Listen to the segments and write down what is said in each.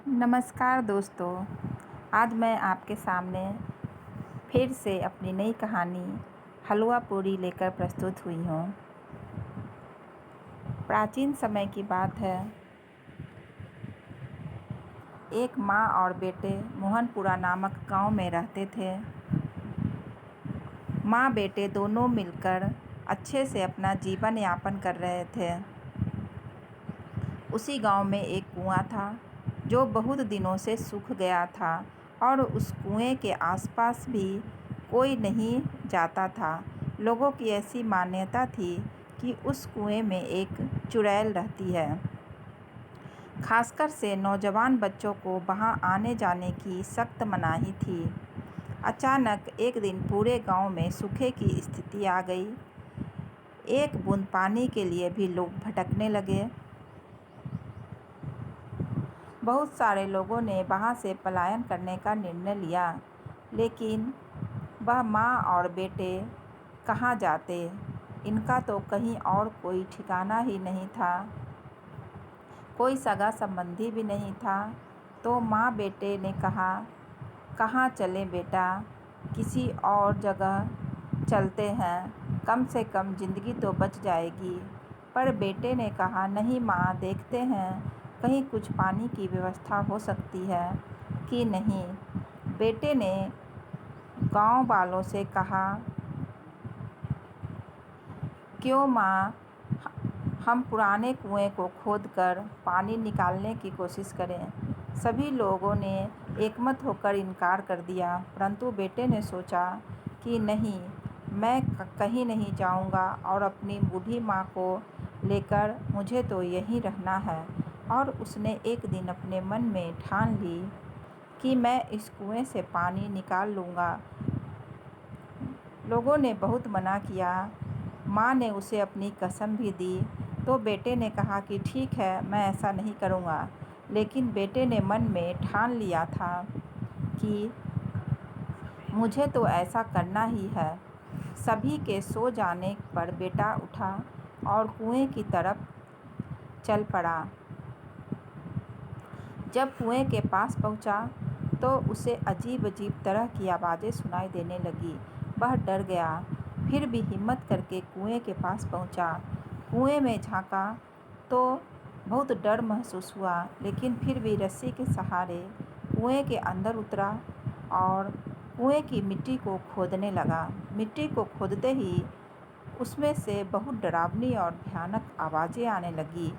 नमस्कार दोस्तों। आज मैं आपके सामने फिर से अपनी नई कहानी हलवा पूरी लेकर प्रस्तुत हुई हूँ। प्राचीन समय की बात है। एक माँ और बेटे मोहनपुरा नामक गांव में रहते थे। माँ बेटे दोनों मिलकर अच्छे से अपना जीवन यापन कर रहे थे। उसी गांव में एक कुआं था जो बहुत दिनों से सूख गया था और उस कुएं के आसपास भी कोई नहीं जाता था। लोगों की ऐसी मान्यता थी कि उस कुएं में एक चुड़ैल रहती है। खासकर से नौजवान बच्चों को वहां आने जाने की सख्त मनाही थी। अचानक एक दिन पूरे गांव में सूखे की स्थिति आ गई। एक बूंद पानी के लिए भी लोग भटकने लगे। बहुत सारे लोगों ने वहां से पलायन करने का निर्णय लिया, लेकिन वह माँ और बेटे कहाँ जाते। इनका तो कहीं और कोई ठिकाना ही नहीं था। कोई सगा संबंधी भी नहीं था। तो माँ बेटे ने कहा, कहाँ चलें बेटा, किसी और जगह चलते हैं, कम से कम जिंदगी तो बच जाएगी। पर बेटे ने कहा, नहीं माँ, देखते हैं कहीं कुछ पानी की व्यवस्था हो सकती है कि नहीं। बेटे ने गांव वालों से कहा, क्यों माँ, हम पुराने कुएं को खोदकर पानी निकालने की कोशिश करें। सभी लोगों ने एकमत होकर इनकार कर दिया, परंतु बेटे ने सोचा कि नहीं, मैं कहीं नहीं जाऊंगा और अपनी बूढ़ी माँ को लेकर मुझे तो यहीं रहना है। और उसने एक दिन अपने मन में ठान ली कि मैं इस कुएं से पानी निकाल लूँगा। लोगों ने बहुत मना किया। माँ ने उसे अपनी कसम भी दी। तो बेटे ने कहा कि ठीक है, मैं ऐसा नहीं करूँगा। लेकिन बेटे ने मन में ठान लिया था कि मुझे तो ऐसा करना ही है। सभी के सो जाने पर बेटा उठा और कुएं की तरफ चल पड़ा। जब कुएं के पास पहुंचा तो उसे अजीब अजीब तरह की आवाज़ें सुनाई देने लगी। वह डर गया, फिर भी हिम्मत करके कुएं के पास पहुंचा। कुएं में झांका तो बहुत डर महसूस हुआ, लेकिन फिर भी रस्सी के सहारे कुएं के अंदर उतरा और कुएं की मिट्टी को खोदने लगा। मिट्टी को खोदते ही उसमें से बहुत डरावनी और भयानक आवाज़ें आने लगी।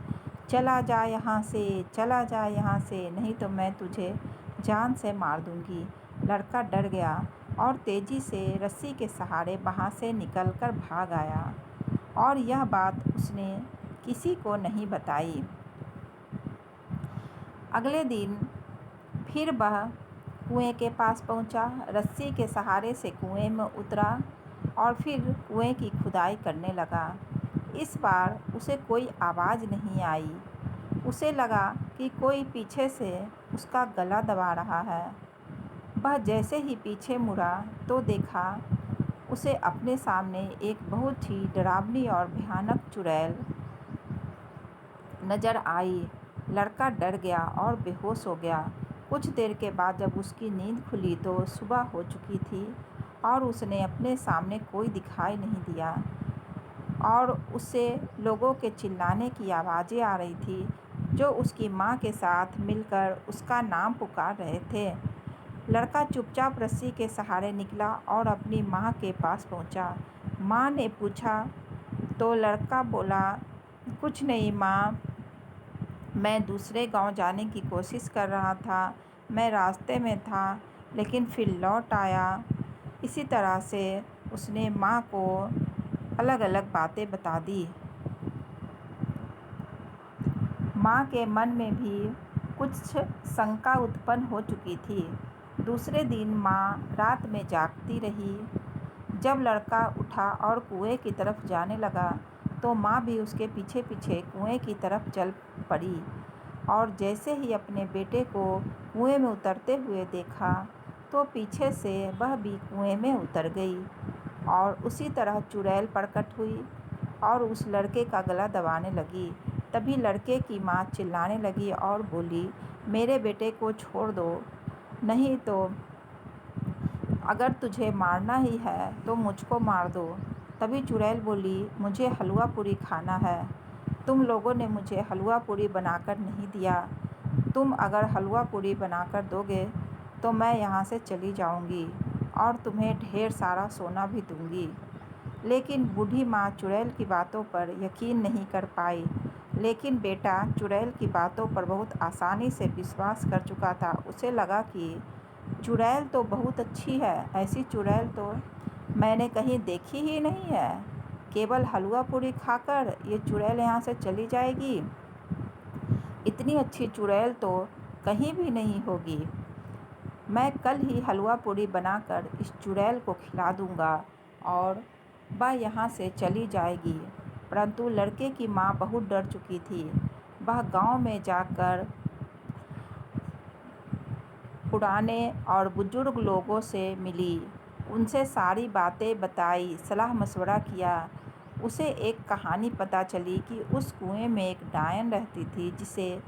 चला जा यहाँ से, चला जा यहाँ से, नहीं तो मैं तुझे जान से मार दूंगी। लड़का डर गया और तेजी से रस्सी के सहारे वहाँ से निकलकर भाग आया और यह बात उसने किसी को नहीं बताई। अगले दिन फिर वह कुएं के पास पहुंचा, रस्सी के सहारे से कुएं में उतरा और फिर कुएं की खुदाई करने लगा। इस बार उसे कोई आवाज़ नहीं आई। उसे लगा कि कोई पीछे से उसका गला दबा रहा है। वह जैसे ही पीछे मुड़ा तो देखा उसे अपने सामने एक बहुत ही डरावनी और भयानक चुड़ैल नजर आई। लड़का डर गया और बेहोश हो गया। कुछ देर के बाद जब उसकी नींद खुली तो सुबह हो चुकी थी और उसने अपने सामने कोई दिखाई नहीं दिया और उसे लोगों के चिल्लाने की आवाज़ें आ रही थी, जो उसकी माँ के साथ मिलकर उसका नाम पुकार रहे थे। लड़का चुपचाप रस्सी के सहारे निकला और अपनी माँ के पास पहुँचा। माँ ने पूछा तो लड़का बोला, कुछ नहीं माँ, मैं दूसरे गांव जाने की कोशिश कर रहा था। मैं रास्ते में था लेकिन फिर लौट आया। इसी तरह से उसने माँ को अलग अलग बातें बता दी। माँ के मन में भी कुछ शंका उत्पन्न हो चुकी थी। दूसरे दिन माँ रात में जागती रही। जब लड़का उठा और कुएं की तरफ जाने लगा तो माँ भी उसके पीछे पीछे कुएं की तरफ चल पड़ी और जैसे ही अपने बेटे को कुएं में उतरते हुए देखा तो पीछे से वह भी कुएं में उतर गई और उसी तरह चुड़ैल प्रकट हुई और उस लड़के का गला दबाने लगी। तभी लड़के की माँ चिल्लाने लगी और बोली, मेरे बेटे को छोड़ दो, नहीं तो अगर तुझे मारना ही है तो मुझको मार दो। तभी चुड़ैल बोली, मुझे हलवा पूरी खाना है। तुम लोगों ने मुझे हलवा पूरी बनाकर नहीं दिया। तुम अगर हलवा पूरी बनाकर दोगे तो मैं यहाँ से चली जाऊँगी और तुम्हें ढेर सारा सोना भी दूँगी। लेकिन बूढ़ी माँ चुड़ैल की बातों पर यकीन नहीं कर पाई। लेकिन बेटा चुड़ैल की बातों पर बहुत आसानी से विश्वास कर चुका था। उसे लगा कि चुड़ैल तो बहुत अच्छी है, ऐसी चुड़ैल तो मैंने कहीं देखी ही नहीं है। केवल हलवा पूरी खाकर ये चुड़ैल यहाँ से चली जाएगी। इतनी अच्छी चुड़ैल तो कहीं भी नहीं होगी। मैं कल ही हलवा पूरी बनाकर इस चुड़ैल को खिला दूँगा और वह यहाँ से चली जाएगी। परंतु लड़के की माँ बहुत डर चुकी थी। वह गाँव में जाकर पुराने और बुजुर्ग लोगों से मिली, उनसे सारी बातें बताई, सलाह मशवरा किया। उसे एक कहानी पता चली कि उस कुएं में एक डायन रहती थी जिसे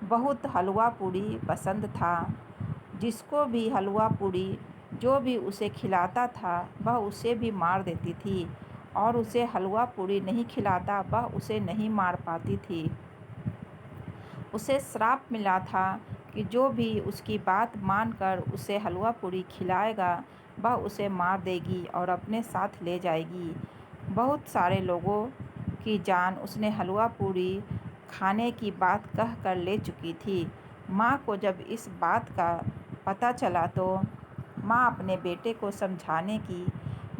बहुत हलवा पूरी पसंद था। जिसको भी हलवा पूरी जो भी उसे खिलाता था वह उसे भी मार देती थी, और उसे हलवा पूरी नहीं खिलाता वह उसे नहीं मार पाती थी। उसे श्राप मिला था कि जो भी उसकी बात मानकर उसे हलवा पूरी खिलाएगा वह उसे मार देगी और अपने साथ ले जाएगी। बहुत सारे लोगों की जान उसने हलवा पूरी खाने की बात कह कर ले चुकी थी। माँ को जब इस बात का पता चला तो माँ अपने बेटे को समझाने की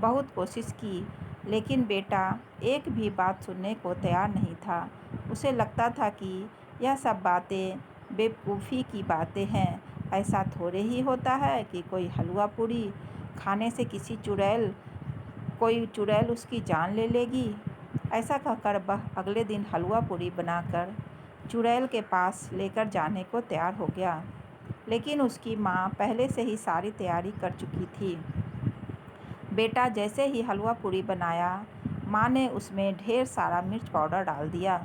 बहुत कोशिश की, लेकिन बेटा एक भी बात सुनने को तैयार नहीं था। उसे लगता था कि यह सब बातें बेवकूफ़ी की बातें हैं। ऐसा थोड़े ही होता है कि कोई हलवा पूरी खाने से कोई चुड़ैल उसकी जान ले लेगी। ऐसा कहकर वह अगले दिन हलवा पूरी बनाकर चुड़ैल के पास लेकर जाने को तैयार हो गया। लेकिन उसकी माँ पहले से ही सारी तैयारी कर चुकी थी। बेटा जैसे ही हलवा पूरी बनाया, माँ ने उसमें ढेर सारा मिर्च पाउडर डाल दिया।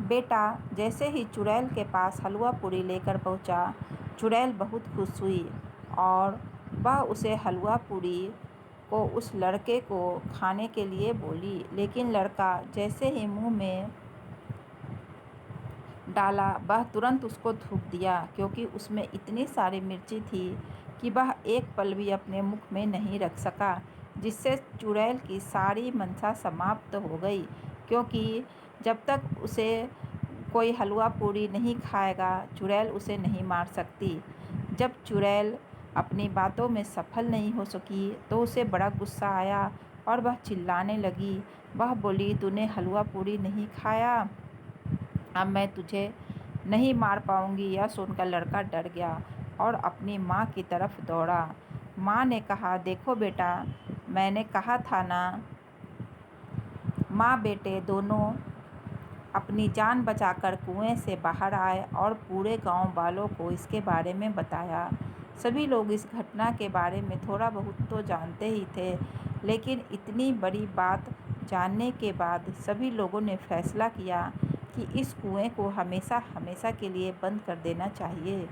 बेटा जैसे ही चुड़ैल के पास हलवा पूरी लेकर पहुँचा, चुड़ैल बहुत खुश हुई और वह उसे हलवा पूरी को उस लड़के को खाने के लिए बोली। लेकिन लड़का जैसे ही मुँह में डाला वह तुरंत उसको थूक दिया, क्योंकि उसमें इतनी सारी मिर्ची थी कि वह एक पल भी अपने मुख में नहीं रख सका, जिससे चुड़ैल की सारी मंशा समाप्त हो गई। क्योंकि जब तक उसे कोई हलवा पूरी नहीं खाएगा चुड़ैल उसे नहीं मार सकती। जब चुड़ैल अपनी बातों में सफल नहीं हो सकी तो उसे बड़ा गुस्सा आया और वह चिल्लाने लगी। वह बोली, तूने हलवा पूरी नहीं खाया, अब मैं तुझे नहीं मार पाऊंगी। यह सुनकर लड़का डर गया और अपनी माँ की तरफ दौड़ा। माँ ने कहा, देखो बेटा, मैंने कहा था ना। माँ बेटे दोनों अपनी जान बचाकर कुएं से बाहर आए और पूरे गांव वालों को इसके बारे में बताया। सभी लोग इस घटना के बारे में थोड़ा बहुत तो जानते ही थे, लेकिन इतनी बड़ी बात जानने के बाद सभी लोगों ने फैसला किया कि इस कुएं को हमेशा हमेशा के लिए बंद कर देना चाहिए,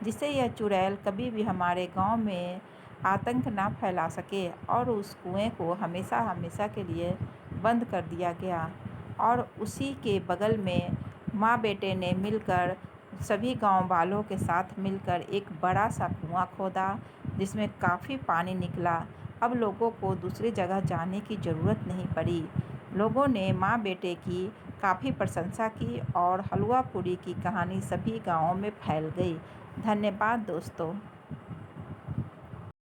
जिससे यह चुड़ैल कभी भी हमारे गांव में आतंक ना फैला सके। और उस कुएं को हमेशा हमेशा के लिए बंद कर दिया गया। और उसी के बगल में माँ बेटे ने मिलकर सभी गांव वालों के साथ मिलकर एक बड़ा सा कुआं खोदा, जिसमें काफ़ी पानी निकला। अब लोगों को दूसरी जगह जाने की ज़रूरत नहीं पड़ी। लोगों ने माँ बेटे की काफ़ी प्रशंसा की और हलवा पूरी की कहानी सभी गांवों में फैल गई। धन्यवाद दोस्तों।